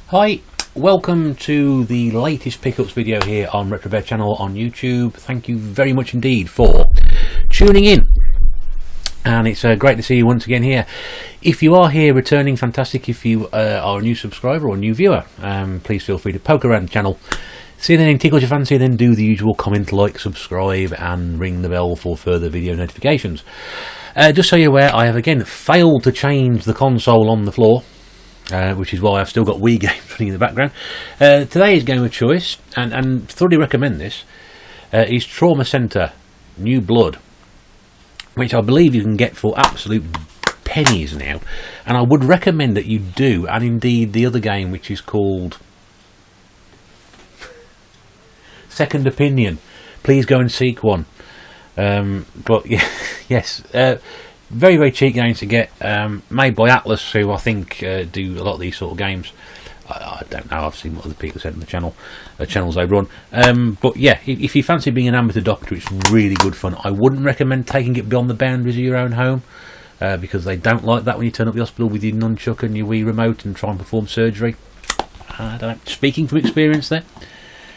Hi, welcome to the latest pickups video here on RetroBear channel on YouTube. Thank you very much indeed for tuning in, and it's great to see you once again here. If you are here returning, fantastic. If you are a new subscriber or a new viewer, please feel free to poke around the channel, see if anything tickles your fancy, then do the usual comment, like, subscribe and ring the bell for further video notifications. Just so you're aware, I have again failed to change the console on the floor, which is why I've still got Wii games running in the background. Today's game of choice, and thoroughly recommend this, is Trauma Center New Blood, which I believe you can get for absolute pennies now, and I would recommend that you do, and indeed the other game, which is called Second Opinion. Please go and seek one. But yeah, yes, very, very cheap games to get, made by Atlas, who I think do a lot of these sort of games. I don't know, I've seen what other people said on the channels they run. But yeah, if you fancy being an amateur doctor, it's really good fun. I wouldn't recommend taking it beyond the boundaries of your own home, because they don't like that when you turn up the hospital with your nunchuck and your Wii remote and try and perform surgery. I don't know, speaking from experience there.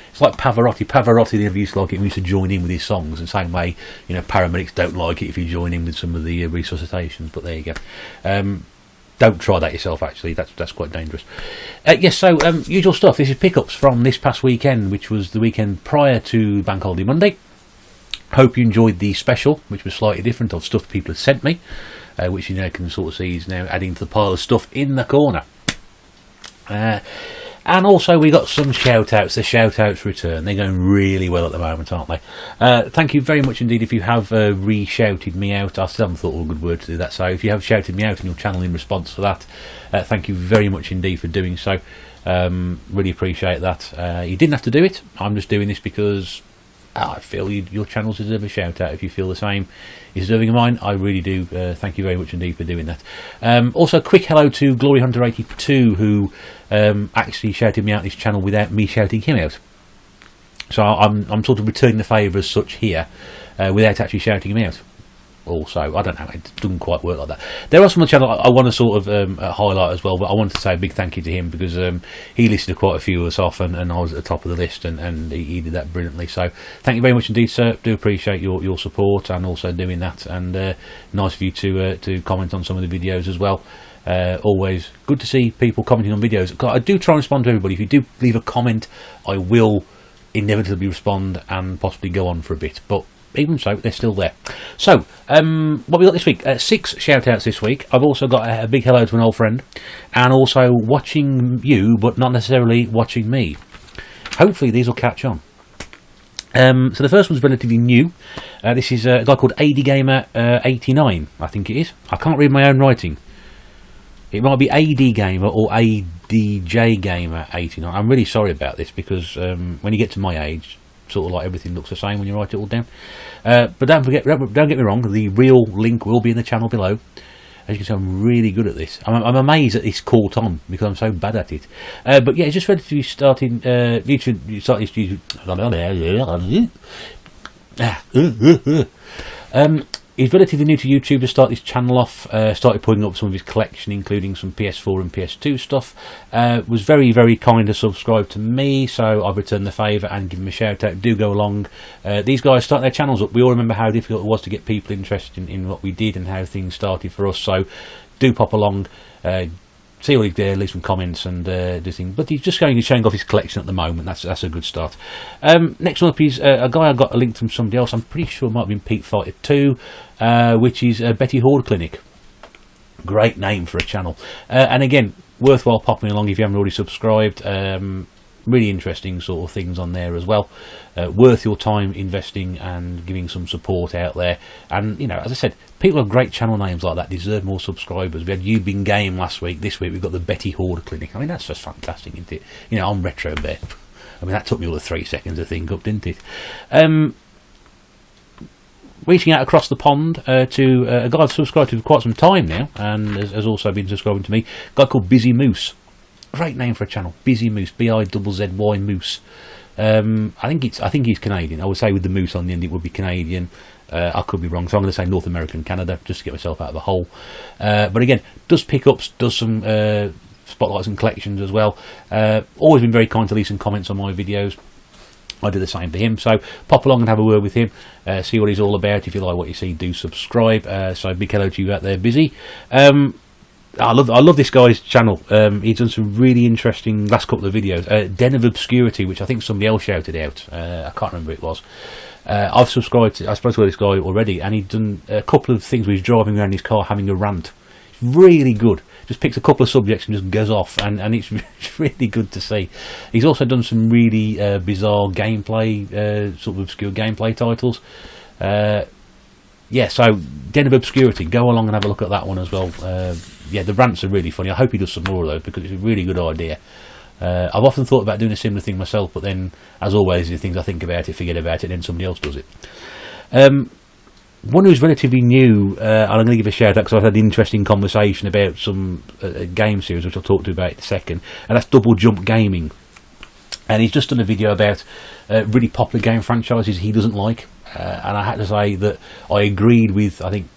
It's like Pavarotti. Pavarotti never used to like it. We used to join in with his songs, the same way, you know, paramedics don't like it if you join in with some of the resuscitations. But there you go. Don't try that yourself. Actually, that's quite dangerous. Yes. So usual stuff. This is pickups from this past weekend, which was the weekend prior to Bank Holiday Monday. Hope you enjoyed the special, which was slightly different, of stuff people had sent me, which you now can sort of see is now adding to the pile of stuff in the corner. And also we got some shout-outs. The shout-outs return. They're going really well at the moment, aren't they? Thank you very much indeed if you have re-shouted me out. I still haven't thought of a good word to do that, so if you have shouted me out in your channel in response to that, thank you very much indeed for doing so. Really appreciate that. You didn't have to do it. I'm just doing this because I feel your channels deserve a shout-out. If you feel the same is deserving of mine, I really do. Thank you very much indeed for doing that. Also, quick hello to Glory Hunter 82, who actually shouted me out this channel without me shouting him out. So I'm sort of returning the favour as such here, without actually shouting him out. Also, I don't know, it doesn't quite work like that. There are some on the channel I want to sort of highlight as well, but I wanted to say a big thank you to him because he listed quite a few of us off, and I was at the top of the list, and he did that brilliantly. So thank you very much indeed, sir. Do appreciate your support and also doing that, and nice of you to comment on some of the videos as well. Always good to see people commenting on videos. I do try and respond to everybody. If you do leave a comment, I will inevitably respond and possibly go on for a bit, but even so, they're still there. So, what we got this week? 6 shout-outs this week. I've also got a big hello to an old friend, and also watching you, but not necessarily watching me. Hopefully these will catch on. So the first one's relatively new. This is a guy called ADGamer89, I think it is. I can't read my own writing. It might be ADGamer or ADJGamer89. I'm really sorry about this, because when you get to my age, sort of like everything looks the same when you write it all down. But don't get me wrong, the real link will be in the channel below. As you can see, I'm really good at this. I'm amazed that it's caught on because I'm so bad at it. But yeah, it's just ready to be starting YouTube. He's relatively new to YouTube to start this channel off. Started putting up some of his collection, including some PS4 and PS2 stuff. Was very, very kind to subscribe to me, so I've returned the favour and give him a shout out. Do go along. These guys start their channels up. We all remember how difficult it was to get people interested in what we did and how things started for us. So do pop along. See what he did, leave some comments and do things. But he's just going and showing off his collection at the moment. That's a good start. Next one up is a guy I got a link from somebody else. I'm pretty sure it might have been Pete Fighter 2, which is Betty Horde Clinic. Great name for a channel. And again, worthwhile popping along if you haven't already subscribed. Really interesting sort of things on there as well. Worth your time investing and giving some support out there. And, you know, as I said, people with great channel names like that deserve more subscribers. We had You Been Game last week. This week we've got the Betty Horde Clinic. I mean, that's just fantastic, isn't it? You know, on RetroBear. I mean, that took me all of 3 seconds to think up, didn't it? Reaching out across the pond to a guy I've subscribed to for quite some time now, and has also been subscribing to me, a guy called Busy Moose. Great name for a channel, Busy Moose, B-I-Z-Z-Y Moose. I think he's Canadian. I would say with the moose on the end it would be Canadian. I could be wrong, so I'm going to say North American, Canada, just to get myself out of the hole. But again, does pickups, does some Spotlights and Collections as well. Always been very kind to leave some comments on my videos. I do the same for him, so pop along and have a word with him, see what he's all about. If you like what you see, do subscribe. So big hello to you out there, Busy. I love this guy's channel. He's done some really interesting last couple of videos. Den of Obscurity, which I think somebody else shouted out. I can't remember who it was. I've subscribed to, I suppose, to this guy already, and he's done a couple of things where he's driving around his car having a rant. It's really good. Just picks a couple of subjects and just goes off, and it's really good to see. He's also done some really bizarre gameplay, sort of obscure gameplay titles. Yeah, so Den of Obscurity, go along and have a look at that one as well. Yeah, the rants are really funny. I hope he does some more of those because it's a really good idea. I've often thought about doing a similar thing myself, but then, as always, the things I think about it, forget about it, and then somebody else does it. One who's relatively new, and I'm going to give a shout out because I've had an interesting conversation about some game series, which I'll talk to you about in a second, and that's Double Jump Gaming. And he's just done a video about really popular game franchises he doesn't like, and I had to say that I agreed with, I think,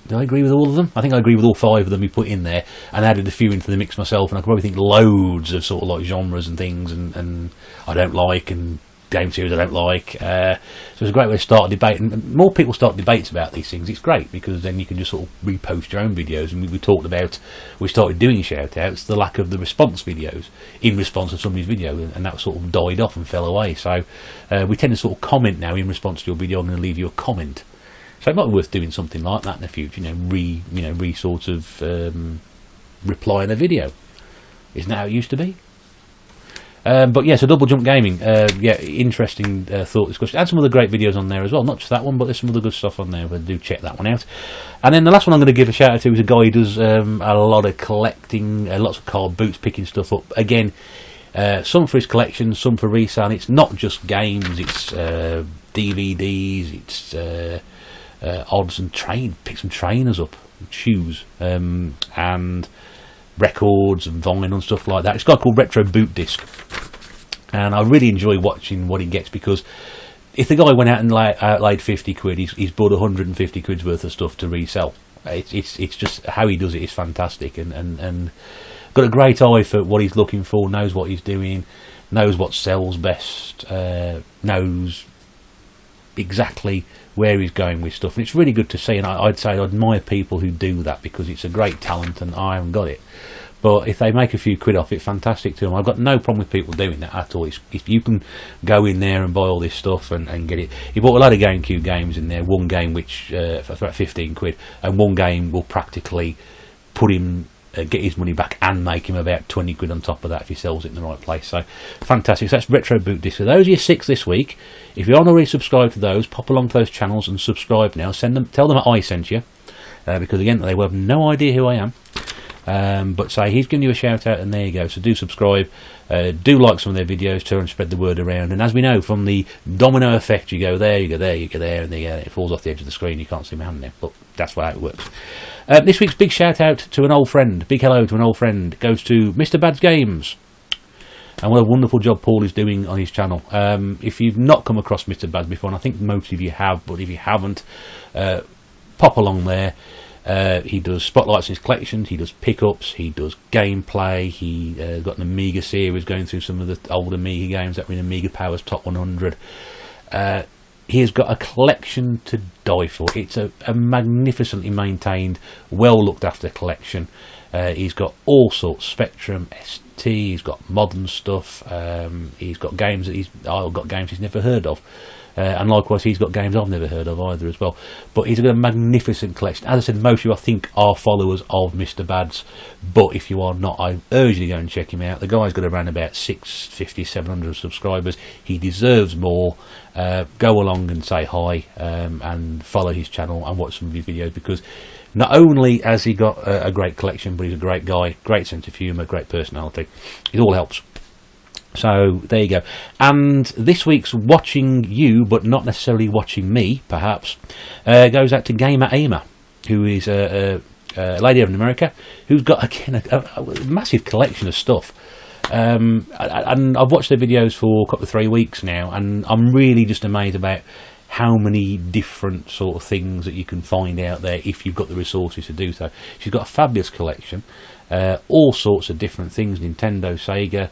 did I agree with all of them? I think I agree with all 5 of them he put in there, and added a few into the mix myself, and I could probably think loads of sort of like genres and things and I don't like, and game series I don't like. So it's a great way to start a debate, and more people start debates about these things. It's great because then you can just sort of repost your own videos, and we talked about, we started doing shout outs, the lack of the response videos in response to somebody's video, and that sort of died off and fell away. So we tend to sort of comment now in response to your video. I'm going to leave you a comment. So it might be worth doing something like that in the future, re sort of reply in a video. Isn't that how it used to be? But yeah, so Double Jump Gaming, yeah, interesting thought discussion. Add some other great videos on there as well, not just that one, but there's some other good stuff on there, but do check that one out. And then the last one I'm going to give a shout out to is a guy who does a lot of collecting, lots of card boots, picking stuff up. Again, some for his collection, some for resale. It's not just games, it's DVDs, it's odds and pick some trainers up, shoes, and records and vinyl and stuff like that. It's a guy called Retro Boot Disc, and I really enjoy watching what he gets, because if the guy went out and outlaid 50 quid, he's bought 150 quid's worth of stuff to resell. It's just how he does it is fantastic, and got a great eye for what he's looking for, knows what he's doing, knows what sells best, knows exactly where he's going with stuff, and it's really good to see. And I'd say I admire people who do that, because it's a great talent and I haven't got it. But if they make a few quid off it, fantastic to them. I've got no problem with people doing that at all. If you can go in there and buy all this stuff and get it. He bought a lot of Gamecube games in there, one game which for about 15 quid, and one game will practically put him get his money back and make him about 20 quid on top of that if he sells it in the right place. So fantastic. So that's Retro Boot Disc. So those are your 6 this week. If you aren't already subscribed to those, pop along to those channels and subscribe now. Tell them I sent you, because again they will have no idea who I am. But say he's giving you a shout out, and there you go. So do subscribe, do like some of their videos, try and spread the word around. And as we know from the domino effect, you go there, you go there, you go there, and it falls off the edge of the screen. You can't see my hand there, but that's how it works. This week's big shout out to an old friend, big hello to an old friend, goes to Mr. Bad's Games. And what a wonderful job Paul is doing on his channel. If you've not come across Mr. Bad's before, and I think most of you have, but if you haven't, pop along there. He does spotlights in his collections, he does pickups, he does gameplay, he got an Amiga series going through some of the old Amiga games that were in Amiga Power's Top 100. He has got a collection to die for. It's a magnificently maintained, well looked after collection. He's got all sorts, Spectrum, ST, he's got modern stuff, he's got games that he's never heard of. And likewise he's got games I've never heard of either as well. But he's got a magnificent collection. As I said, most of you I think are followers of Mr. Bad's, but if you are not, I urge you to go and check him out. The guy's got around about 650, 700 subscribers. He deserves more. Go along and say hi, and follow his channel and watch some of his videos, because not only has he got a great collection, but he's a great guy, great sense of humour, great personality. It all helps. So there you go. And this week's watching you, but not necessarily watching me, perhaps, goes out to Gamer Aimer, who is a lady over in America who's got again a massive collection of stuff. And I've watched their videos for a couple of 3 weeks now, and I'm really just amazed about how many different sort of things that you can find out there if you've got the resources to do so. She's got a fabulous collection. all sorts of different things, Nintendo, Sega,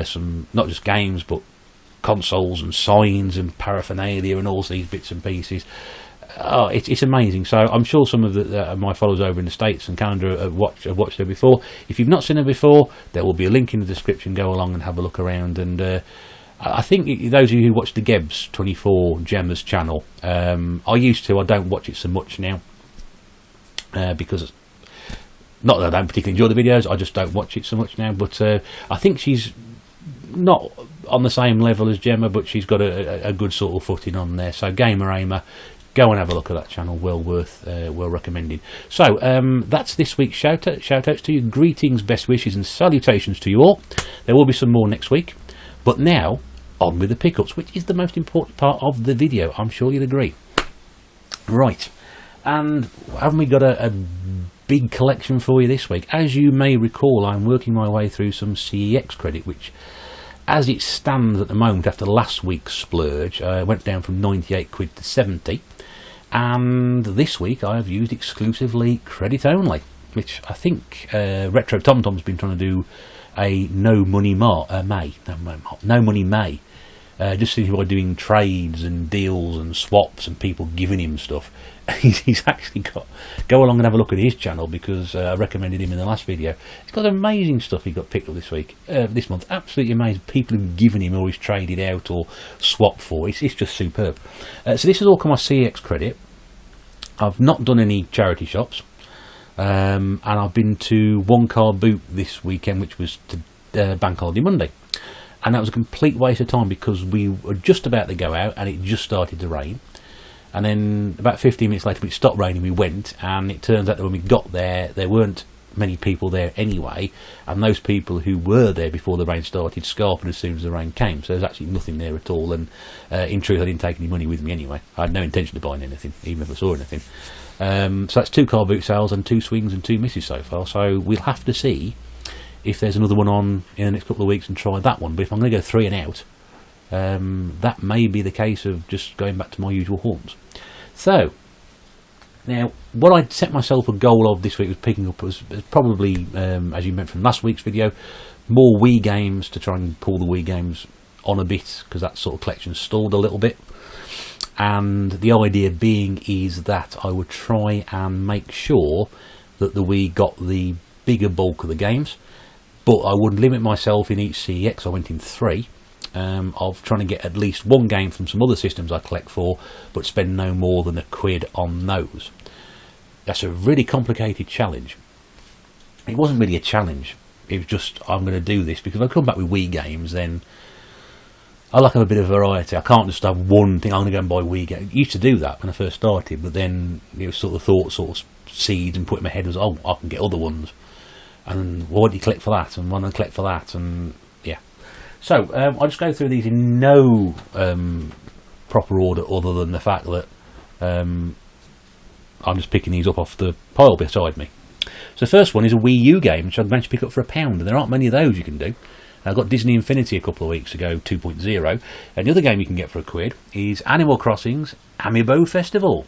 some not just games but consoles and signs and paraphernalia and all these bits and pieces. Oh, it's amazing. So I'm sure some of my followers over in the States and Canada have watched her before. If you've not seen her before, there will be a link in the description. Go along and have a look around. And I think those of you who watch the Gebs24 Gemma's channel, I used to. I don't watch it so much now because not that I don't particularly enjoy the videos. I just don't watch it so much now. But I think she's not on the same level as Gemma, but she's got a good sort of footing on there. So Gamer Aimer, go and have a look at that channel. Well recommended. So that's this week's shoutouts to you. Greetings, best wishes and salutations to you all. There will be some more next week, but now on with the pickups, which is the most important part of the video. I'm sure you'll agree. Right, and haven't we got a big collection for you this week? As you may recall, I'm working my way through some CEX credit, which as it stands at the moment after last week's splurge, went down from 98 quid to 70, and this week I have used exclusively credit only, which I think Retro TomTom's been trying to do a no money May, just simply by doing trades and deals and swaps and people giving him stuff. He's actually got, go along and have a look at his channel, because I recommended him in the last video. He's got amazing stuff he got picked up this month. Absolutely amazing. People who've given him or he's traded out or swapped for. It's just superb. So this has all come on CX credit. I've not done any charity shops, and I've been to One Car Boot this weekend, which was to Bank Holiday Monday, and that was a complete waste of time because we were just about to go out and it just started to rain. And then about 15 minutes later, when it stopped raining, we went, and it turns out that when we got there weren't many people there anyway, and those people who were there before the rain started scarfing as soon as the rain came, so there's actually nothing there at all. And in truth, I didn't take any money with me anyway. I had no intention of buying anything, even if I saw anything. So that's 2 car boot sales and 2 swings and 2 misses so far, so we'll have to see if there's another one on in the next couple of weeks and try that one. But if I'm going to go 3 and out, that may be the case of just going back to my usual haunts. So now, what I'd set myself a goal of this week was picking up was probably, as you mentioned from last week's video, more Wii games, to try and pull the Wii games on a bit, because that sort of collection stalled a little bit. And the idea being is that I would try and make sure that the Wii got the bigger bulk of the games, but I would limit myself in each CEX. I went in 3. Of trying to get at least 1 game from some other systems I collect for, but spend no more than £1 on those. That's a really complicated challenge. It wasn't really a challenge, it was just, I'm going to do this because if I come back with Wii games, then I like to have a bit of variety. I can't just have one thing. I'm going to go and buy Wii games. I used to do that when I first started, but then it was sort of seeds and put in my head was, oh, I can get other ones, and what do you collect for that, and what do I collect for that, and yeah. So I'll just go through these in no proper order, other than the fact that I'm just picking these up off the pile beside me. So the first one is a Wii U game, which I've managed to pick up for £1, and there aren't many of those you can do. I got Disney Infinity a couple of weeks ago, 2.0, and the other game you can get for £1 is Animal Crossing's Amiibo Festival,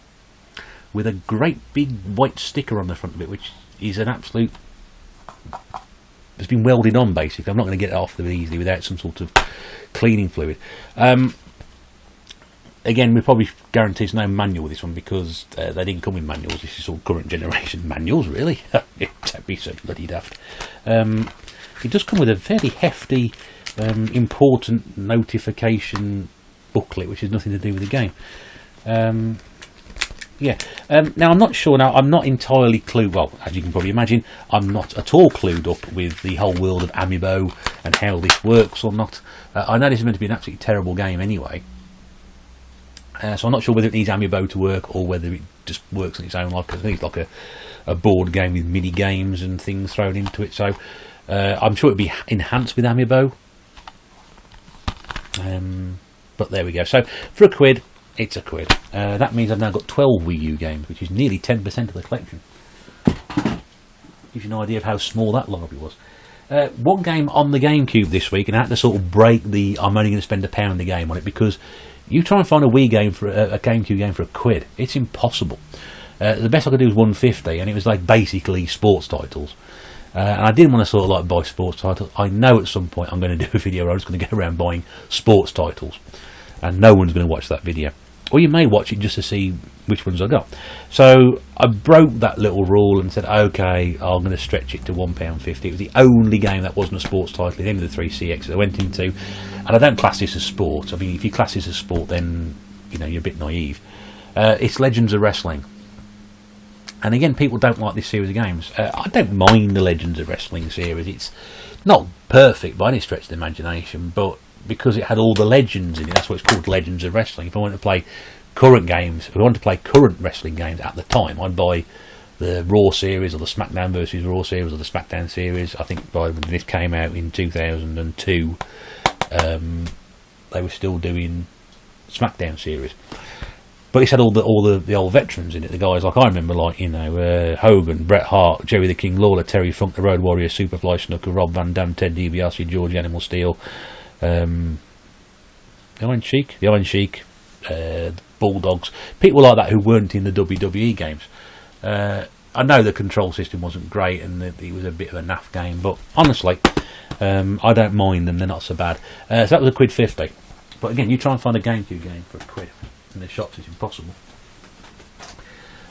with a great big white sticker on the front of it, which is an absolute... It's been welded on, basically. I'm not going to get it off very easily without some sort of cleaning fluid. Again, we probably guarantee no manual with this one, because they didn't come in manuals. This is all current generation manuals, really. Don't be so bloody daft. It does come with a fairly hefty, important notification booklet, which has nothing to do with the game. Yeah. Now, I'm not sure. Now, I'm not entirely clued. Well, as you can probably imagine, I'm not at all clued up with the whole world of Amiibo and how this works or not. I know this is meant to be an absolutely terrible game anyway. So I'm not sure whether it needs Amiibo to work or whether it just works on its own. I think it's like a board game with mini games and things thrown into it. So I'm sure it'd be enhanced with Amiibo. But there we go. So for £1. It's £1. That means I've now got 12 Wii U games, which is nearly 10% of the collection. Gives you an idea of how small that library was. 1 game on the Gamecube this week, and I had to sort of break the I'm only going to spend £1 a game on it, because you try and find a Wii game for a Gamecube game for £1, it's impossible. The best I could do was 150, and it was like basically sports titles. And I didn't want to sort of like buy sports titles. I know at some point I'm going to do a video where I'm just going to go around buying sports titles, and no one's going to watch that video. Or you may watch it just to see which ones I got. So I broke that little rule and said, okay, I'm going to stretch it to £1.50. It was the only game that wasn't a sports title in any of the 3 CXs I went into. And I don't class this as sport. I mean, if you class this as sport, then, you know, you're a bit naive. It's Legends of Wrestling. And again, people don't like this series of games. I don't mind the Legends of Wrestling series. It's not perfect by any stretch of the imagination, but because it had all the legends in it, that's what it's called, Legends of Wrestling. If I wanted to play current games, if I wanted to play current wrestling games at the time, I'd buy the Raw series or the SmackDown versus Raw series or the SmackDown series. I think by when this came out in 2002, they were still doing SmackDown series. But it's had all the old veterans in it, the guys like I remember, like, you know, Hogan, Bret Hart, Jerry the King Lawler, Terry Funk, the Road Warrior, Superfly Snooker, Rob Van Dam, Ted DiBiase, George Animal Steel, the Iron Sheik, the Bulldogs, people like that who weren't in the WWE games. I know the control system wasn't great and it was a bit of a naff game, but honestly, I don't mind them, they're not so bad. So that was £1.50. But again, you try and find a GameCube game for £1 in the shops, it's impossible.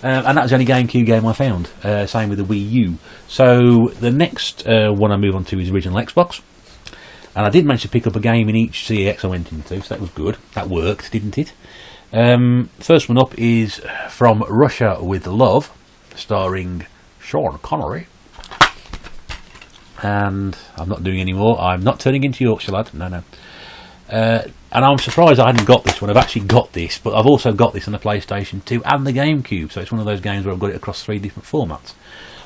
And that was the only GameCube game I found. Same with the Wii U. So the next one I move on to is original Xbox. And I did manage to pick up a game in each CEX I went into, so that was good. That worked, didn't it? First one up is From Russia with Love, starring Sean Connery. And I'm not doing any more. I'm not turning into Yorkshire lad. No. And I'm surprised I hadn't got this one. I've actually got this, but I've also got this on the PlayStation 2 and the GameCube. So it's one of those games where I've got it across 3 different formats.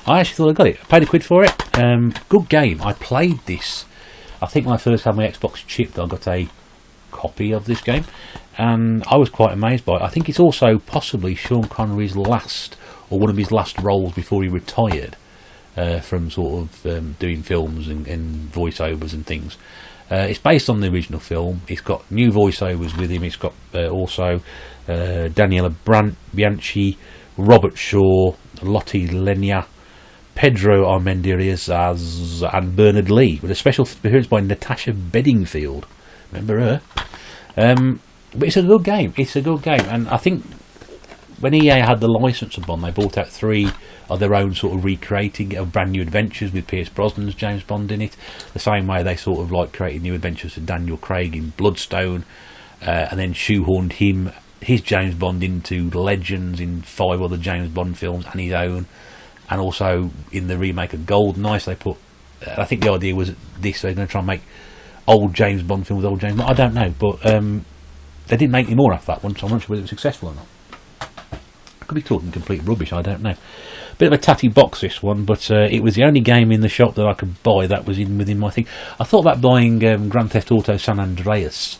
I actually thought I got it. I paid £1 for it. Good game. I played this. I think when I first had my Xbox chipped, I got a copy of this game, and I was quite amazed by it. I think it's also possibly Sean Connery's last, or one of his last roles before he retired from sort of doing films and voiceovers and things. It's based on the original film. It's got new voiceovers with him. It's got also Daniela Bianchi, Robert Shaw, Lottie Lenya, Pedro Armendariz and Bernard Lee, with a special appearance by Natasha Bedingfield. Remember her? But it's a good game. It's a good game, and I think when EA had the license of Bond, they brought out 3 of their own sort of recreating of brand new adventures with Pierce Brosnan's James Bond in it. The same way they sort of like created new adventures for Daniel Craig in Bloodstone, and then shoehorned his James Bond into Legends in 5 other James Bond films and his own. And also in the remake of GoldenEye, so they put, I think the idea was this, they're going to try and make old James Bond films with old James Bond. I don't know, but they didn't make any more after that one, so I'm not sure whether it was successful or not. I could be talking complete rubbish, I don't know. Bit of a tatty box this one, but it was the only game in the shop that I could buy that was within my thing. I thought about buying Grand Theft Auto San Andreas,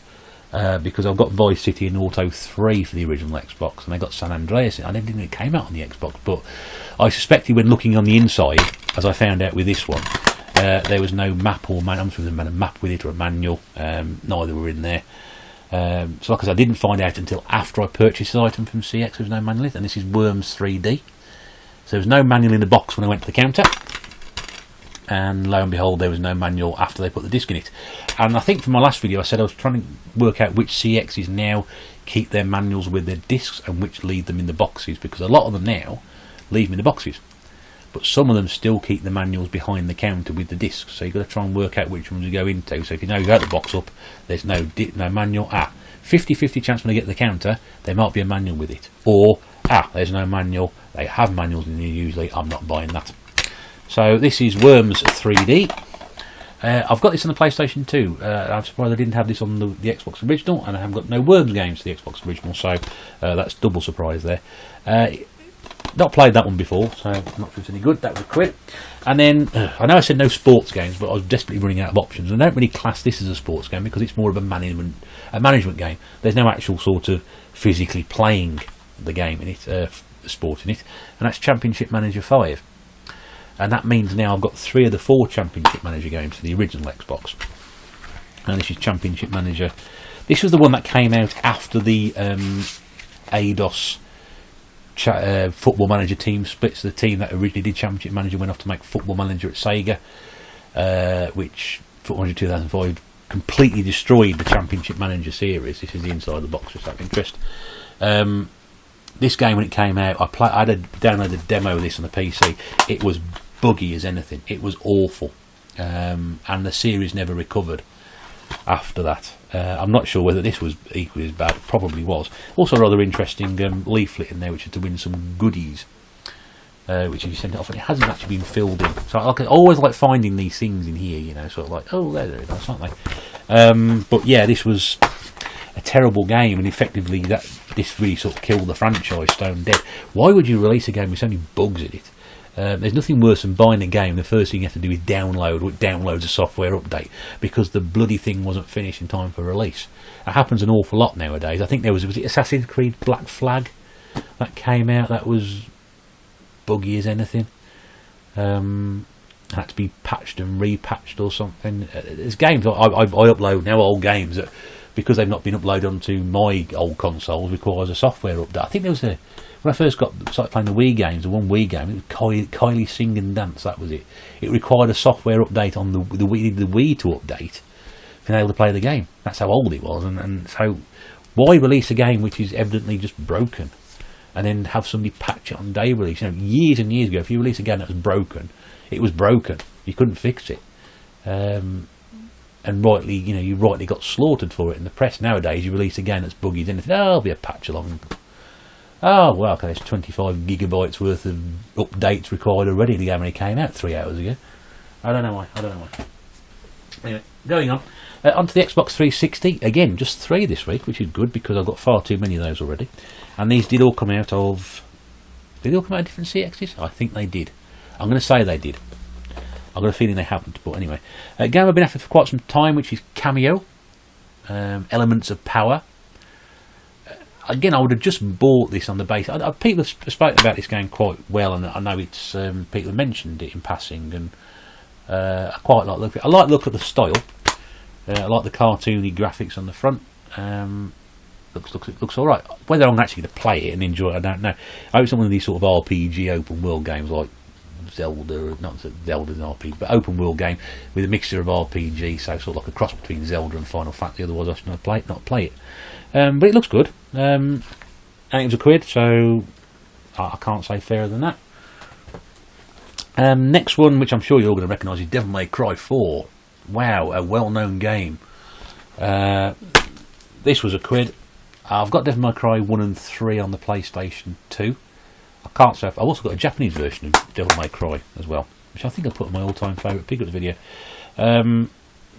because I've got Vice City and Auto 3 for the original Xbox, and I got San Andreas. I didn't think it came out on the Xbox, but I suspected when looking on the inside, as I found out with this one, there was no map or manual. I'm sure there was a map with it or a manual. Neither were in there. So like I said, I didn't find out until after I purchased the item from CX. There was no manual in it, and this is Worms 3D. So there was no manual in the box when I went to the counter, and lo and behold, there was no manual after they put the disc in it. And I think from my last video I said I was trying to work out which CXs now keep their manuals with their discs and which leave them in the boxes, because a lot of them now leave them in the boxes, but some of them still keep the manuals behind the counter with the discs, so you've got to try and work out which ones you go into. So if you know you got the box up, there's no manual, 50-50 chance when I get to the counter there might be a manual with it, or there's no manual, they have manuals in there usually, I'm not buying that. So this is Worms 3D. I've got this on the PlayStation 2. I'm surprised I didn't have this on the Xbox original, and I haven't got no Worms games to the Xbox original, so that's double surprise there. Not played that one before, so I'm not sure it's any good. That was £1. And then, I know I said no sports games, but I was desperately running out of options. I don't really class this as a sports game because it's more of a management game. There's no actual sort of physically playing the game in it, sport in it, and that's Championship Manager 5. And that means now I've got 3 of the 4 Championship Manager games for the original Xbox. And this is Championship Manager. This was the one that came out after the Eidos Football Manager team splits. The team that originally did Championship Manager went off to make Football Manager at Sega, which Football Manager 2005 completely destroyed the Championship Manager series. This is the inside of the box, just out of interest. This game, when it came out, I had a downloaded demo of this on the PC. It was buggy as anything. It was awful, and the series never recovered after that. I'm not sure whether this was equally as bad. It probably was. Also, a rather interesting leaflet in there, which is to win some goodies, which you sent it off, and it hasn't actually been filled in. So I always like finding these things in here, you know, sort of like, oh, there it is, aren't they? But yeah, this was a terrible game, and effectively this really sort of killed the franchise stone dead. Why would you release a game with so many bugs in it? There's nothing worse than buying a game. The first thing you have to do is download a software update because the bloody thing wasn't finished in time for release. It happens an awful lot nowadays. I think was it Assassin's Creed Black Flag that came out that was buggy as anything. Had to be patched and repatched or something. There's games I upload now, old games that, because they've not been uploaded onto my old consoles, requires a software update. I think there was when I first started playing the Wii games, the one Wii game, it was Kylie Sing and Dance, that was it. It required a software update on the Wii to update for being able to play the game. That's how old it was, and so why release a game which is evidently just broken and then have somebody patch it on day release? You know, years and years ago, if you release a game that was broken, it was broken. You couldn't fix it. And rightly, you rightly got slaughtered for it in the press. Nowadays, you release a game that's buggy, then there'll be a patch along. Oh, well, okay, there's 25 gigabytes worth of updates required already. The game only came out 3 hours ago. I don't know why. Anyway, going on. Onto the Xbox 360. Again, just 3 this week, which is good because I've got far too many of those already. And these did all come out of... Did they all come out of different CXs? I think they did. I'm going to say they did. I've got a feeling they haven't, but anyway. A game I've been after for quite some time, which is Cameo. Elements of Power. Again, I would have just bought this on the base. People have spoken about this game quite well, and I know it's people have mentioned it in passing, and I quite like the look. I like the look at the style. I like the cartoony graphics on the front. Looks all right. Whether I'm actually going to play it and enjoy it, I don't know. I hope some of these sort of RPG open world games like Zelda, not Zelda's an RPG, but open world game with a mixture of RPG, so sort of like a cross between Zelda and Final Fantasy. Otherwise, I should not play it. But it looks good, and it was £1, so I can't say fairer than that. Next one, which I'm sure you're all going to recognise, is Devil May Cry 4. Wow, a well-known game. This was £1. I've got Devil May Cry 1 and 3 on the PlayStation 2. I can't say I've also got a Japanese version of Devil May Cry as well, which I think I put on my all-time favourite Piglet video.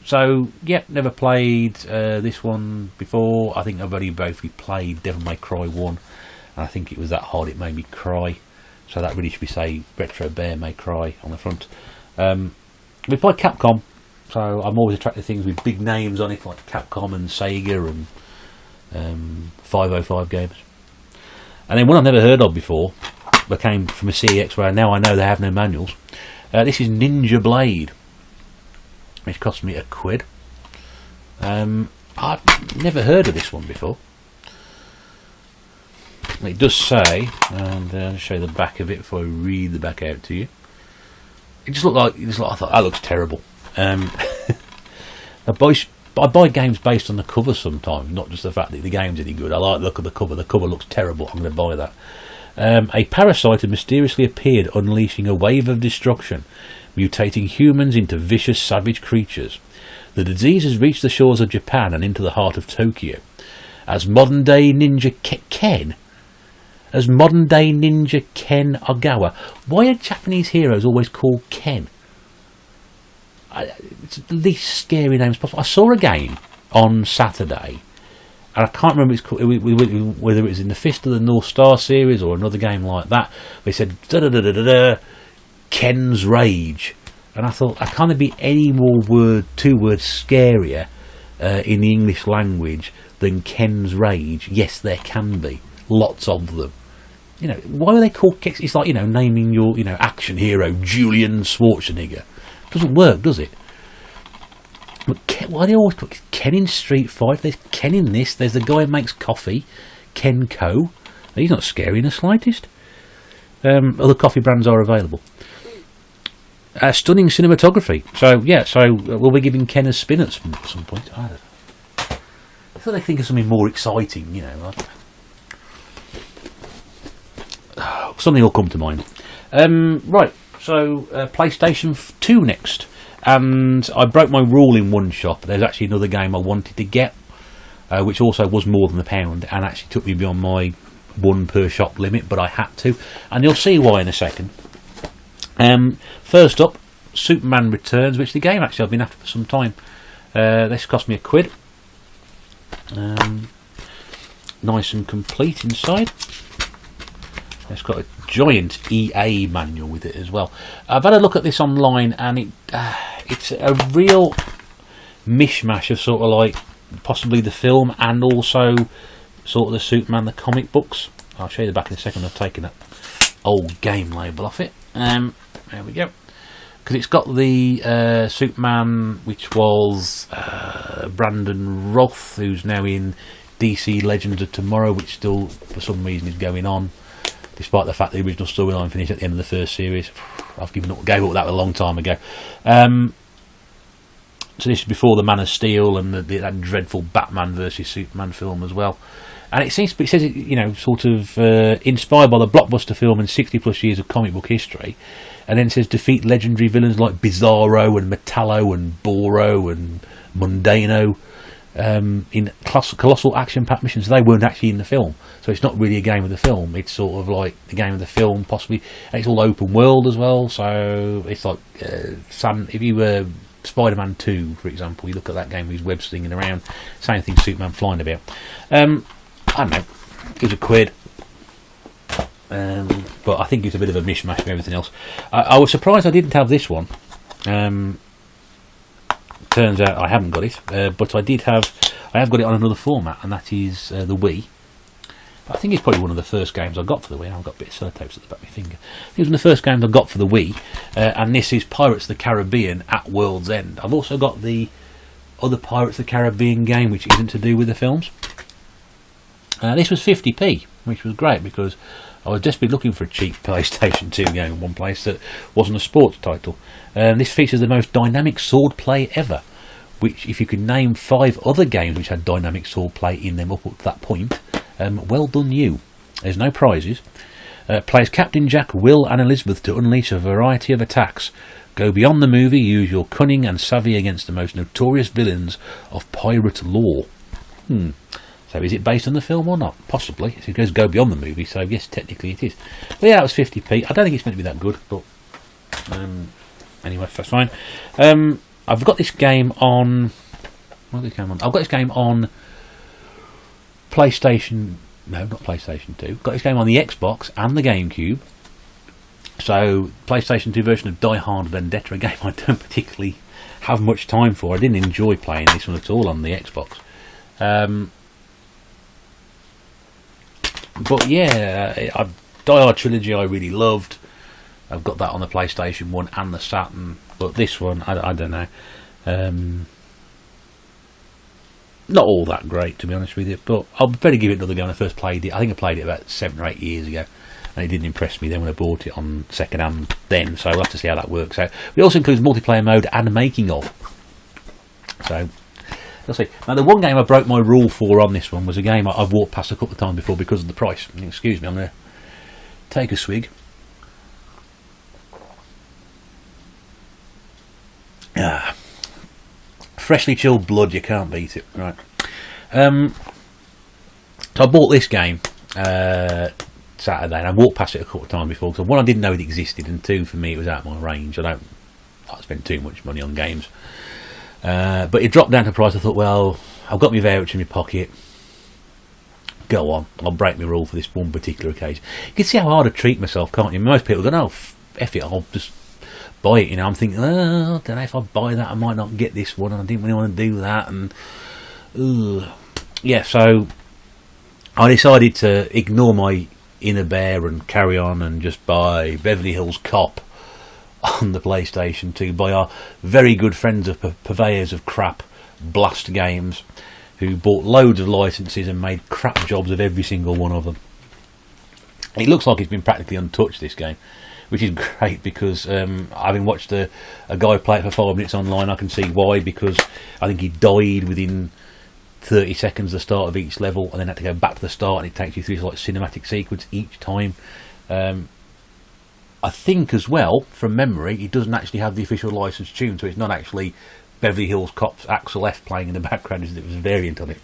So, yeah, never played this one before. I think I've only briefly played Devil May Cry 1, and I think it was that hard it made me cry. So that really should be, say, RetroBear May Cry on the front. We played Capcom, so I'm always attracted to things with big names on it, like Capcom and Sega and 505 games. And then one I've never heard of before, that came from a CEX where now I know they have no manuals. This is Ninja Blade, which cost me £1. I've never heard of this one before. It does say, and I'll show you the back of it before I read the back out to you. It just looked like I thought that looks terrible. I buy games based on the cover sometimes, not just the fact that the game's any good. I like the look of the cover. The cover looks terrible. I'm going to buy that. A parasite had mysteriously appeared, unleashing a wave of destruction, mutating humans into vicious, savage creatures. The disease has reached the shores of Japan and into the heart of Tokyo. As modern-day ninja Ken Ogawa. Why are Japanese heroes always called Ken? It's the least scary name as possible. I saw a game on Saturday, and I can't remember whether it was in the Fist of the North Star series or another game like that. They said Ken's Rage, and I thought, can there be any more two words scarier in the English language than Ken's Rage? Yes, there can be. Lots of them. Why are they called Ken? It's like, naming your, action hero Julian Schwarzenegger. Doesn't work, does it? But why do they always put Ken in Street Fighter? There's Ken in this. There's the guy who makes coffee, Ken Co. He's not scary in the slightest. Other coffee brands are available. Stunning cinematography. So yeah, so we'll be giving Ken a spin at some point. I thought they'd think of something more exciting, you know. Something will come to mind. Right, so PlayStation 2 next. And I broke my rule in one shop. There's actually another game I wanted to get, which also was more than £1 and actually took me beyond my one per shop limit, but I had to. And you'll see why in a second. First up, Superman Returns, which the game actually I've been after for some time. This cost me £1. Nice and complete inside. It's got a giant EA manual with it as well. I've had a look at this online, and it's a real mishmash of sort of like possibly the film and also sort of the Superman the comic books. I'll show you the back in a second. I've taken that old game label off it. There we go. Because it's got the Superman, which was Brandon Roth, who's now in DC Legends of Tomorrow, which still for some reason is going on, despite the fact the original storyline finished at the end of the first series. I've gave up that a long time ago. So this is before the Man of Steel and that dreadful Batman versus Superman film as well. And it says it, you know, sort of inspired by the blockbuster film and 60+ years of comic book history. And then it says defeat legendary villains like Bizarro and Metallo and Boro and Mundano in colossal action-packed missions. They weren't actually in the film, so it's not really a game of the film. It's sort of like the game of the film, possibly. And it's all open world as well, so it's like if you were Spider-Man 2, for example, you look at that game with his web slinging around, same thing, Superman flying about. I don't know, it was £1. But I think it's a bit of a mishmash of everything else. I was surprised I didn't have this one. Turns out I haven't got it, but I have got it on another format, and that is the Wii. I think it's probably one of the first games I got for the Wii. I've got a bit of sellotapes at the back of my finger. It was one of the first games I got for the Wii, and this is Pirates of the Caribbean at World's End. I've also got the other Pirates of the Caribbean game, which isn't to do with the films. This was 50p, which was great because I was desperately looking for a cheap PlayStation 2 game in one place that wasn't a sports title. This features the most dynamic sword play ever, which, if you could name 5 other games which had dynamic sword play in them up to that point, well done you. There's no prizes. Plays Captain Jack, Will and Elizabeth to unleash a variety of attacks. Go beyond the movie, use your cunning and savvy against the most notorious villains of pirate lore. So is it based on the film or not? Possibly. It goes go beyond the movie, so yes, technically it is. But yeah, that was 50p. I don't think it's meant to be that good, but anyway, that's fine. I've got this game on... What is this game on? I've got this game on PlayStation... No, not PlayStation 2. Got this game on the Xbox and the Gamecube. So, PlayStation 2 version of Die Hard Vendetta, a game I don't particularly have much time for. I didn't enjoy playing this one at all on the Xbox. But yeah, Die Hard Trilogy I really loved. I've got that on the PlayStation 1 and the Saturn. But this one, I don't know. Not all that great, to be honest with you. But I'll better give it another go when I first played it. I think I played it about 7 or 8 years ago. And it didn't impress me then when I bought it on second hand then. So we'll have to see how that works out. It also includes multiplayer mode and making of. So... Let's see. Now, the one game I broke my rule for on this one was a game I've walked past a couple of times before because of the price. Excuse me, I'm going to take a swig. Freshly chilled blood, you can't beat it. Right. So I bought this game Saturday, and I walked past it a couple of times before. So one, I didn't know it existed, and 2, for me, it was out of my range. I don't spend too much money on games. But it dropped down to price. I thought, well, I've got my voucher in my pocket. Go on, I'll break my rule for this one particular occasion. You can see how hard I treat myself, can't you? Most people go, no, F it, I'll just buy it. You know, I'm thinking, oh, I don't know if I buy that, I might not get this one, and I didn't really want to do that. And yeah, so I decided to ignore my inner bear and carry on and just buy Beverly Hills Cop on the PlayStation 2 by our very good friends of purveyors of crap, Blast Games, who bought loads of licenses and made crap jobs of every single one of them. It looks like it's been practically untouched, this game, which is great, because having watched a guy play it for 5 minutes online, I can see why, because I think he died within 30 seconds of the start of each level, and then had to go back to the start, and it takes you through this like cinematic sequence each time. I think as well, from memory, it doesn't actually have the official licensed tune, so it's not actually Beverly Hills Cop's Axel F playing in the background. It was a variant on it.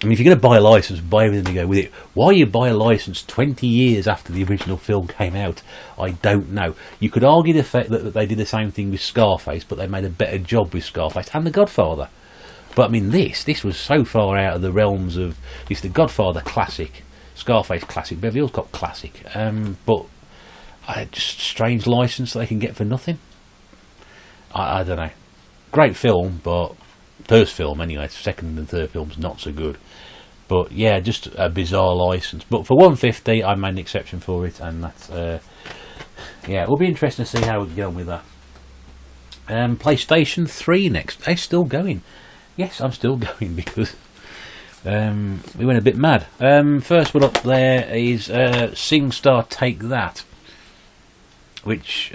I mean, if you're going to buy a license, buy everything to go with it. Why you buy a license 20 years after the original film came out, I don't know. You could argue the fact that they did the same thing with Scarface, but they made a better job with Scarface and The Godfather. But I mean, this was so far out of the realms of... It's The Godfather classic, Scarface classic, Beverly Hills Cop classic. But just strange license that they can get for nothing. I don't know. Great film, but... First film anyway, second and third film's not so good. But yeah, just a bizarre license. But for 150, I made an exception for it, and that's yeah, it'll be interesting to see how we go with that. PlayStation 3 next. They're still going. Yes, I'm still going, because we went a bit mad. First one up there is SingStar Take That, which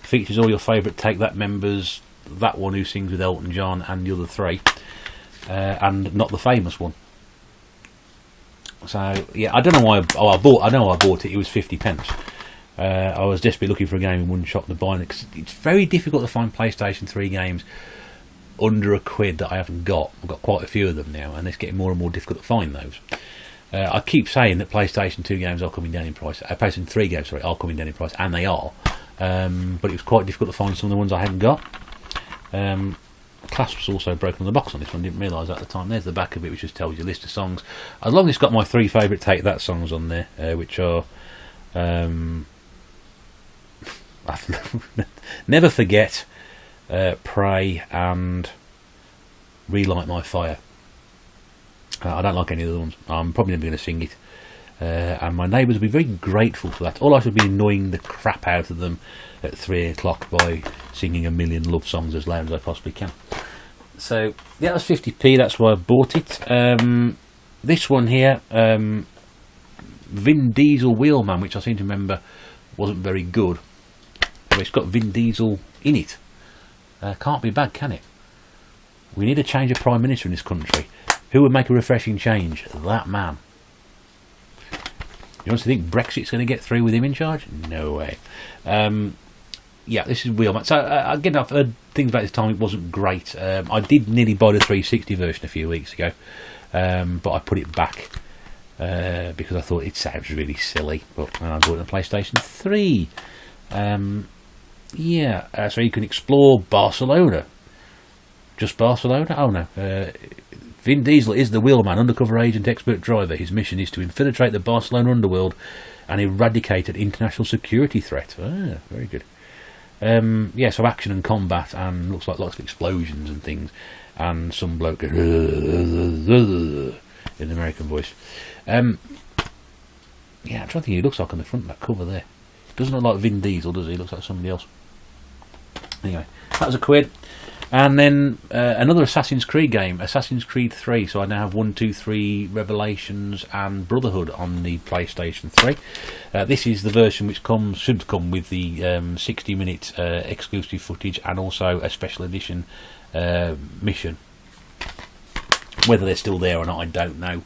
features all your favourite Take That members. That one who sings with Elton John and the other three, and not the famous one. So yeah, I don't know why. I know I bought it. It was 50p. I was desperately looking for a game in one shop to buy it, because it's very difficult to find PlayStation 3 games under £1 that I haven't got. I've got quite a few of them now, and it's getting more and more difficult to find those. I keep saying that PlayStation 2 games are coming down in price. PlayStation 3 games, sorry, are coming down in price, and they are. But it was quite difficult to find some of the ones I hadn't got. Clasp's also broken on the box on this one. Didn't realise at the time. There's the back of it, which just tells you a list of songs. As long as it's got my 3 favourite Take That songs on there, which are Never Forget, Pray, and Relight My Fire. I don't like any of the other ones. I'm probably never going to sing it. And my neighbours will be very grateful for that. All I should be annoying the crap out of them at 3 o'clock by singing a million love songs as loud as I possibly can. So yeah, that was 50p. That's why I bought it. This one here, Vin Diesel Wheelman, which I seem to remember wasn't very good. But it's got Vin Diesel in it. Can't be bad, can it? We need a change of Prime Minister in this country. Who would make a refreshing change? That man. You honestly think Brexit's going to get through with him in charge? No way. Yeah, this is Wheelman. So again, I've heard things about this time. It wasn't great. I did nearly buy the 360 version a few weeks ago, but I put it back because I thought it sounds really silly. But I bought it on PlayStation 3. Yeah, so you can explore Barcelona. Just Barcelona? Oh no. Vin Diesel is the Wheelman, undercover agent, expert driver. His mission is to infiltrate the Barcelona underworld and eradicate an international security threat. Ah, very good. Yeah, so action and combat, and looks like lots of explosions and things, and some bloke in an American voice. Yeah, I'm trying to think who he looks like on the front back cover there. Doesn't look like Vin Diesel, does he? Looks like somebody else. Anyway, that was £1. And then another Assassin's Creed game, Assassin's Creed 3. So I now have 1, 2, 3 Revelations and Brotherhood on the PlayStation 3. This is the version which should come with the 60-minute exclusive footage and also a special edition mission. Whether they're still there or not, I don't know.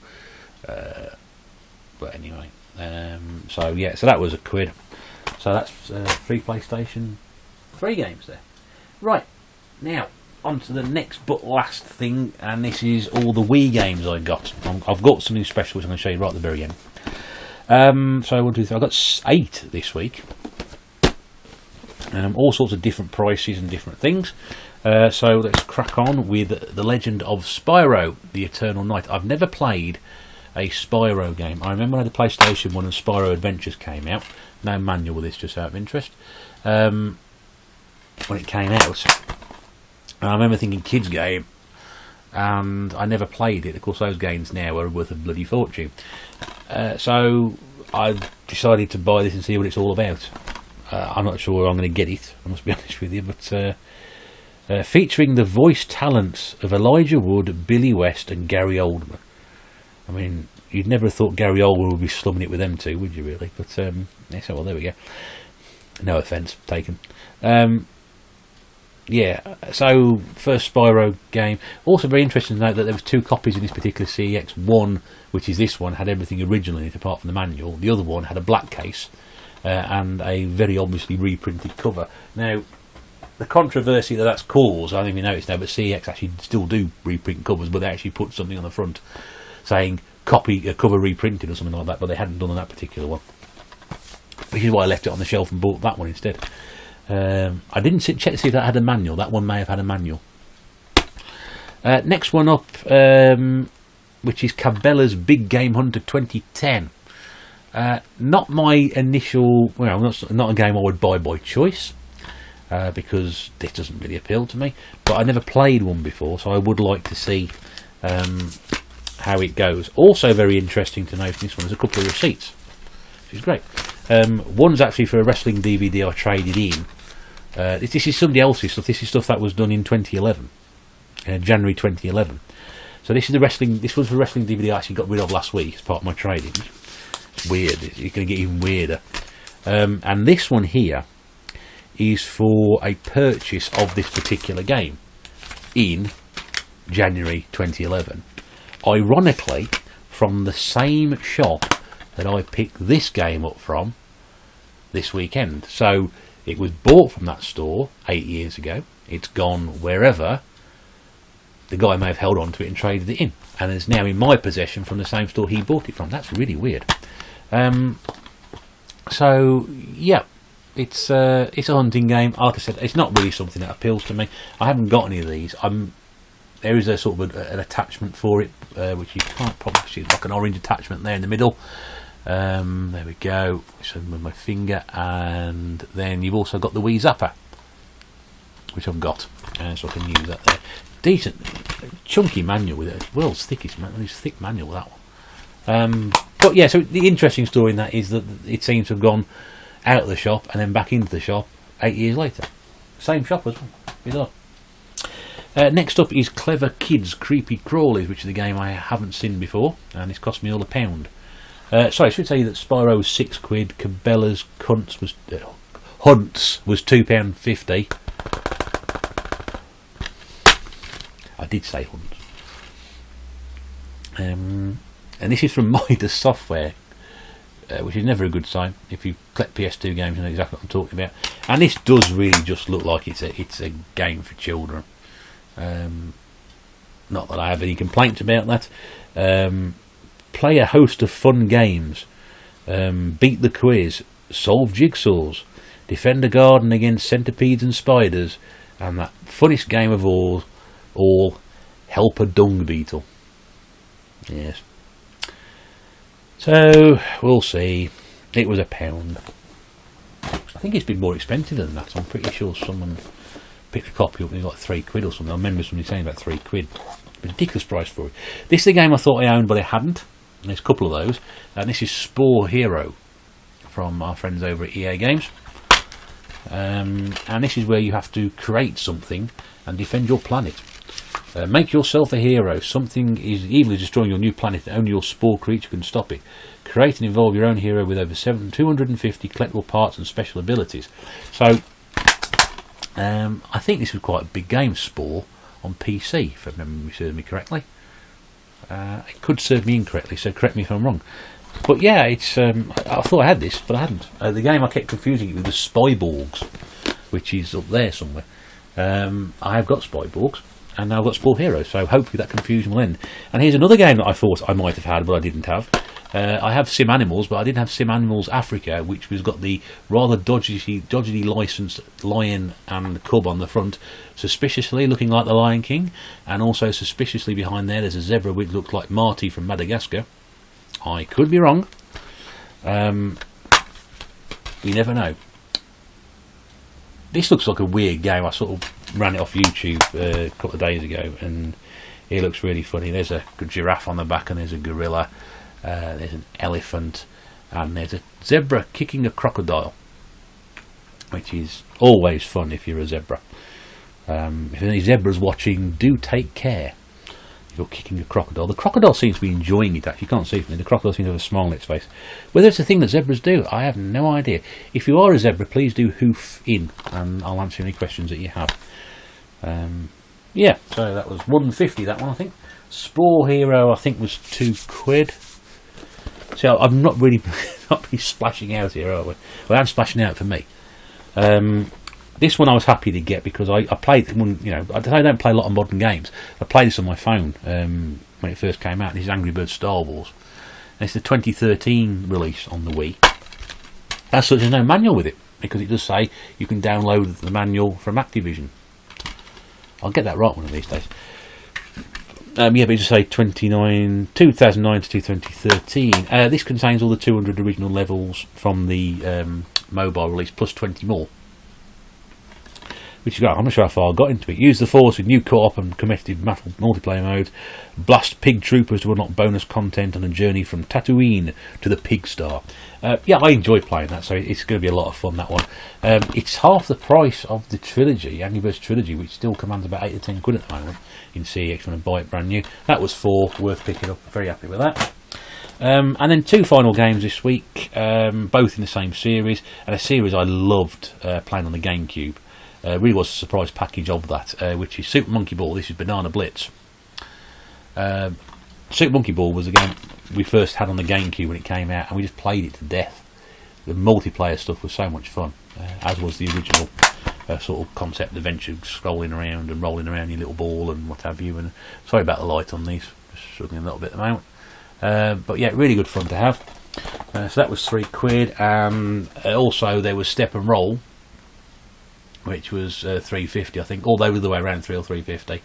But anyway, so yeah, so that was £1. So that's 3 PlayStation 3 games there. Right. Now, on to the next but last thing, and this is all the Wii games I got. I've got something special which I'm going to show you right at the very end. So, 1, 2, 3. I got 8 this week. All sorts of different prices and different things. So, let's crack on with The Legend of Spyro, The Eternal Night. I've never played a Spyro game. I remember when I had the PlayStation 1 and Spyro Adventures came out. No manual with this, just out of interest. When it came out, and I remember thinking kids game, and I never played it. Of course, those games now are worth a bloody fortune. So I decided to buy this and see what it's all about. I'm not sure I'm going to get it, I must be honest with you, but featuring the voice talents of Elijah Wood, Billy West and Gary Oldman. I mean, you'd never have thought Gary Oldman would be slumming it with them two, would you really? But yeah, so well, there we go. No offence taken. Yeah, so first Spyro game. Also very interesting to note that there was 2 copies of this particular CEX. One, which is this one, had everything original in it apart from the manual. The other one had a black case and a very obviously reprinted cover. Now, the controversy that's caused, I don't even notice now, but CEX actually still do reprint covers, but they actually put something on the front saying cover reprinted or something like that, but they hadn't done on that particular one. Which is why I left it on the shelf and bought that one instead. I didn't check to see if that had a manual. That one may have had a manual. Next one up, which is Cabela's Big Game Hunter 2010. Not my initial, well, not a game I would buy by choice, because this doesn't really appeal to me. But I never played one before, so I would like to see how it goes. Also very interesting to note in this one, there's a couple of receipts, which is great. One's actually for a wrestling DVD I traded in. This is somebody else's stuff. This is stuff that was done in 2011, January 2011. So this is the wrestling. This was the wrestling DVD I actually got rid of last week as part of my trading. It's weird. It's going to get even weirder. And this one here is for a purchase of this particular game in January 2011. Ironically, from the same shop that I picked this game up from this weekend. So it was bought from that store 8 years ago. It's gone wherever. The guy may have held on to it and traded it in, and it's now in my possession from the same store he bought it from. That's really weird. So yeah, it's a hunting game. Like I said, it's not really something that appeals to me. I haven't got any of these. There is a sort of an attachment for it, which you can't probably see, like an orange attachment there in the middle. There we go, so with my finger, and then you've also got the Wii Zapper, which I've got, so I can use that there. Decent, chunky manual with it, world's thickest manual, it's thick manual that one. But yeah, so the interesting story in that is that it seems to have gone out of the shop and then back into the shop 8 years later. Same shop as well, bizarre. Next up is Clever Kids Creepy Crawlies, which is a game I haven't seen before, and it's cost me all £1. Sorry, I should tell you that Spyro was £6, Cabela's Hunts was £2.50. I did say Hunts. And this is from Midas Software, which is never a good sign. If you collect PS2 games, you know exactly what I'm talking about. And this does really just look like it's a game for children. Not that I have any complaints about that. Play a host of fun games, beat the quiz, solve jigsaws, defend a garden against centipedes and spiders, and that funniest game of all, help a dung beetle. Yes. So we'll see. It was £1. I think it's been more expensive than that. I'm pretty sure someone picked a copy up and got £3 or something. I remember somebody saying about £3. Ridiculous price for it. This is a game I thought I owned, but I hadn't. There's a couple of those, and this is Spore Hero from our friends over at EA Games, and this is where you have to create something and defend your planet. Make yourself a hero. Something is evilly destroying your new planet and only your spore creature can stop it. Create and evolve your own hero with over 250 collectible parts and special abilities. So I think this was quite a big game, Spore, on PC, if memory serves me correctly. It could serve me incorrectly, so correct me if I'm wrong. But yeah, it's I thought I had this, but I hadn't. The game I kept confusing it with was Spyborgs, which is up there somewhere. I have got Spyborgs, and now I've got Spore Hero, so hopefully that confusion will end. And here's another game that I thought I might have had, but I didn't have. I have Sim Animals, but I didn't have Sim Animals Africa, which has got the rather dodgily licensed lion and cub on the front, suspiciously looking like the Lion King, and also suspiciously behind there's a zebra which looks like Marty from Madagascar. I could be wrong. You never know. This looks like a weird game. I sort of ran it off YouTube a couple of days ago, and it looks really funny. There's a giraffe on the back, and there's a gorilla. There's an elephant, and there's a zebra kicking a crocodile, which is always fun if you're a zebra. If any zebras watching, do take care. you're kicking a crocodile. The crocodile seems to be enjoying it, actually. You can't see from it. The crocodile seems to have a smile on its face. Whether it's a thing that zebras do, I have no idea. If you are a zebra, please do hoof in, and I'll answer any questions that you have. Yeah, so that was £1.50, that one, I think. Spore Hero, I think, was £2. So I'm not really splashing out here, are we? Well, I'm splashing out for me. This one I was happy to get because I played, you know, I don't play a lot of modern games. I played this on my phone when it first came out. This is Angry Birds Star Wars. And it's the 2013 release on the Wii. As such, there's no manual with it because it does say you can download the manual from Activision. I'll get that right one of these days. Yeah, but it just say 2009 to 2013. This contains all the 200 original levels from the mobile release plus 20 more. Which is great. I'm not sure how far I got into it. Use the Force with new co-op and competitive multiplayer modes. Blast pig troopers to unlock bonus content on a journey from Tatooine to the Pig Star. Yeah, I enjoy playing that, so it's going to be a lot of fun, that one. It's half the price of the trilogy, Angry Birds trilogy, which still commands about 8 to 10 quid at the moment in CEX when I buy it brand new. That was £4, worth picking up. Very happy with that. And then 2 final games this week, both in the same series, and a series I loved playing on the Gamecube. Really was a surprise package of that, which is Super Monkey Ball. This is Banana Blitz. Super Monkey Ball was a game we first had on the Gamecube when it came out, and we just played it to death. The multiplayer stuff was so much fun, as was the original sort of concept adventure, scrolling around and rolling around your little ball and what have you. And sorry about the light on these, just struggling a little bit at the moment. But yeah, really good fun to have. So that was £3, and also there was Step and Roll, which was £3.50, I think, all the way around £3 or £3.50.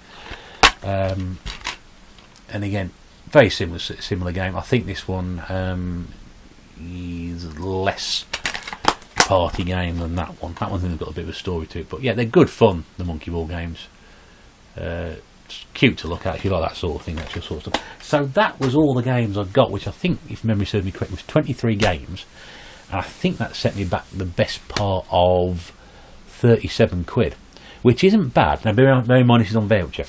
And again, very similar game. I think this one is less party game than that one. That one's got a bit of a story to it, but yeah, they're good fun, the Monkey Ball games. It's cute to look at if you like that sort of thing, that sort of stuff. So that was all the games I got, which I think, if memory serves me correct, was 23 games, and I think that set me back the best part of £37, which isn't bad. Now bear in mind this is on voucher,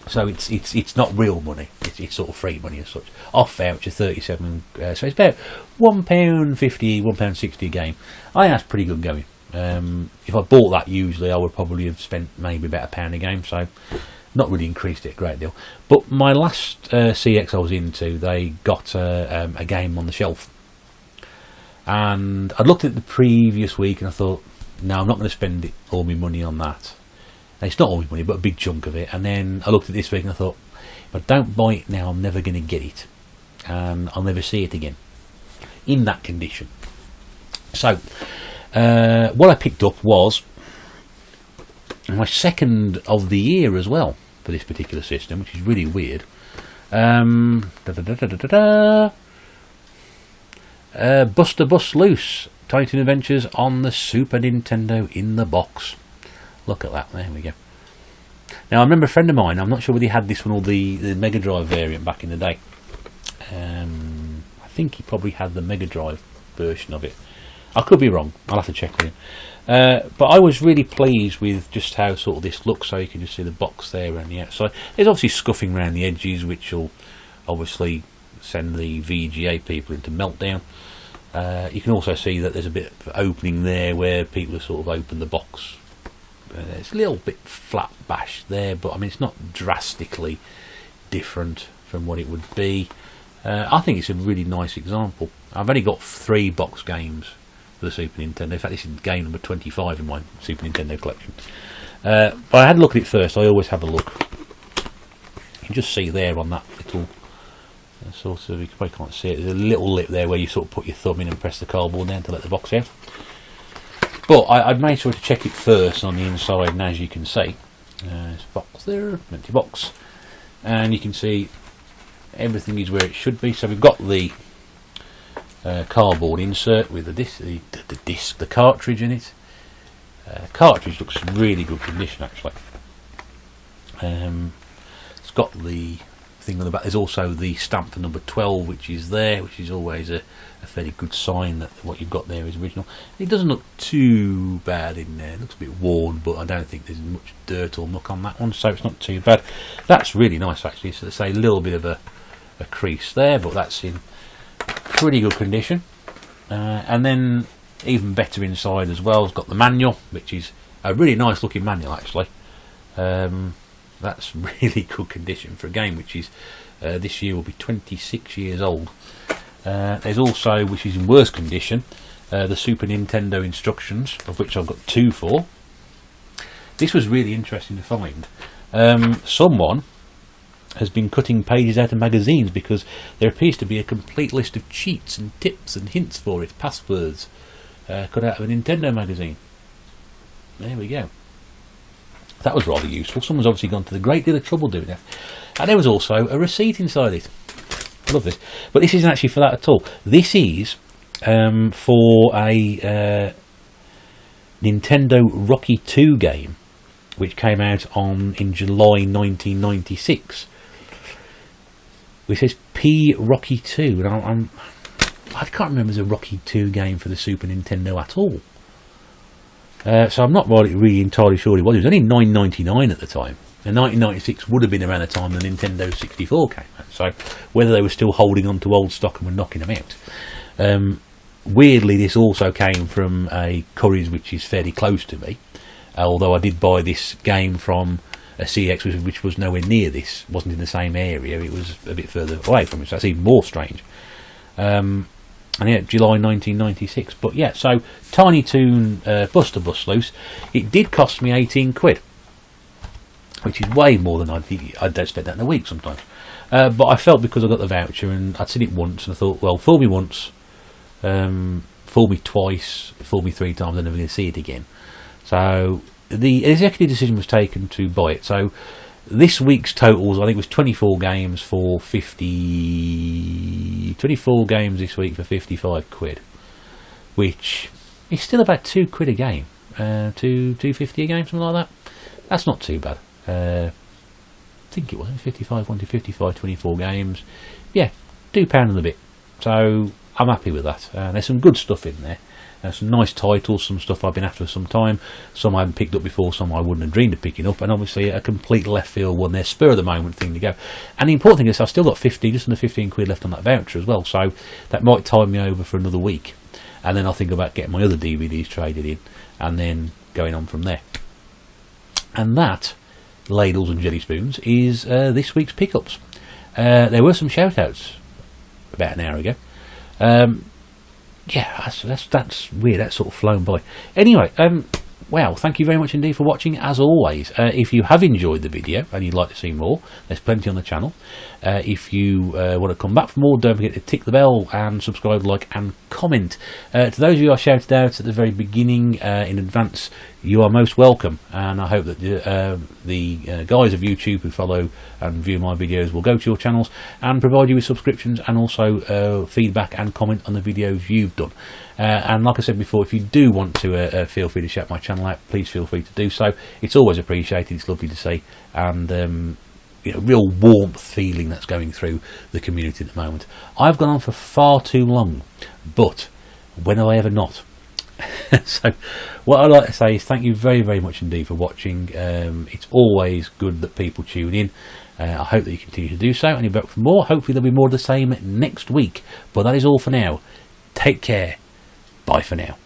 so it's not real money. It's sort of free money as such. Off voucher, 37. So it's about £1.50, £1.60 a game. I think that's pretty good going. If I bought that, usually I would probably have spent maybe about £1 a game. So not really increased it a great deal. But my last CX I was into, they got a game on the shelf, and I looked at the previous week and I thought, no, I'm not going to spend all my money on that. And it's not all my money, but a big chunk of it. And then I looked at this week and I thought, if I don't buy it now, I'm never going to get it, and I'll never see it again in that condition. So what I picked up was my second of the year as well for this particular system, which is really weird. Buster Bust Loose, Titan Adventures on the Super Nintendo in the box. Look at that, there we go. Now I remember a friend of mine, I'm not sure whether he had this one or the Mega Drive variant back in the day. I think he probably had the Mega Drive version of it. I could be wrong, I'll have to check with him. But I was really pleased with just how sort of this looks, so you can just see the box there around the outside. There's obviously scuffing around the edges, which will obviously send the VGA people into meltdown. You can also see that there's a bit of opening there where people have sort of opened the box. It's a little bit flat bashed there, but I mean it's not drastically different from what it would be. I think it's a really nice example. I've only got 3 box games for the Super Nintendo. In fact, this is game number 25 in my Super Nintendo collection. But I had a look at it first. I always have a look. You can just see there on that little sort of, you probably can't see it, there's a little lip there where you sort of put your thumb in and press the cardboard down to let the box out. But I've made sure to check it first on the inside, and as you can see, there's a box there, empty box, and you can see everything is where it should be. So we've got the cardboard insert with the cartridge in it. Cartridge looks in really good condition actually. It's got the thing on the back. There's also the stamp for number 12, which is there, which is always a fairly good sign that what you've got there is original. It doesn't look too bad in there. It looks a bit worn, but I don't think there's much dirt or muck on that one, so it's not too bad. That's really nice, actually. So let's say a little bit of a crease there, but that's in pretty good condition. And then even better inside as well, it's got the manual, which is a really nice looking manual, actually. That's really good condition for a game which is this year will be 26 years old. There's also, which is in worse condition, the Super Nintendo instructions, of which I've got 2 for. This was really interesting to find. Someone has been cutting pages out of magazines because there appears to be a complete list of cheats and tips and hints for it, passwords, cut out of a Nintendo magazine. There we go. That was rather useful. Someone's obviously gone to the great deal of trouble doing that. And there was also a receipt inside it. I love this. But this isn't actually for that at all. This is for a Nintendo Rocky 2 game, which came out in July 1996. Which says P Rocky 2. And I can't remember there's a Rocky 2 game for the Super Nintendo at all. So I'm not really entirely sure it was. It was only $9.99 at the time. And 1996 would have been around the time the Nintendo 64 came out. So whether they were still holding on to old stock and were knocking them out. Weirdly, this also came from a Curry's, which is fairly close to me. Although I did buy this game from a CX, which was nowhere near this. Wasn't in the same area. It was a bit further away from it. So that's even more strange. And yeah, July 1996. But yeah, so Tiny Toon Buster Bust Loose. It did cost me 18 quid, which is way more than I'd spend that in a week sometimes. But I felt because I got the voucher and I'd seen it once, and I thought, well, fool me once, fool me twice, fool me 3 times, I'm never going to see it again. So the executive decision was taken to buy it. So this week's totals, I think, was 24 games for 24 games this week for 55 quid, which is still about 2 quid a game, 2.50 a game, something like that. That's not too bad. I think it was 55, 1 to 55, 24 games. Yeah, £2 and a bit. So I'm happy with that. There's some good stuff in there. Some nice titles, some stuff I've been after for some time, some I haven't picked up before, some I wouldn't have dreamed of picking up, and obviously a complete left field one there, spur of the moment thing to go. And the important thing is I've still got just under 15 quid left on that voucher as well, so that might tide me over for another week, and then I'll think about getting my other DVDs traded in, and then going on from there. And that, ladles and jelly spoons, is this week's pickups. There were some shout-outs about an hour ago. Yeah, that's weird. That's sort of flown by. Anyway, well, thank you very much indeed for watching, as always. If you have enjoyed the video and you'd like to see more, there's plenty on the channel. If you want to come back for more, don't forget to tick the bell and subscribe, like and comment. To those of you I shouted out at the very beginning in advance, you are most welcome, and I hope that the guys of YouTube who follow and view my videos will go to your channels and provide you with subscriptions and also feedback and comment on the videos you've done. And like I said before, if you do want to feel free to shout my channel out, please feel free to do so. It's always appreciated. It's lovely to see, and you know, real warmth feeling that's going through the community at the moment. I've gone on for far too long, but when have I ever not? So what I'd like to say is thank you very, very much indeed for watching. It's always good that people tune in. I hope that you continue to do so, and you'll be back for more. Hopefully there'll be more of the same next week, but that is all for now. Take care. Bye for now.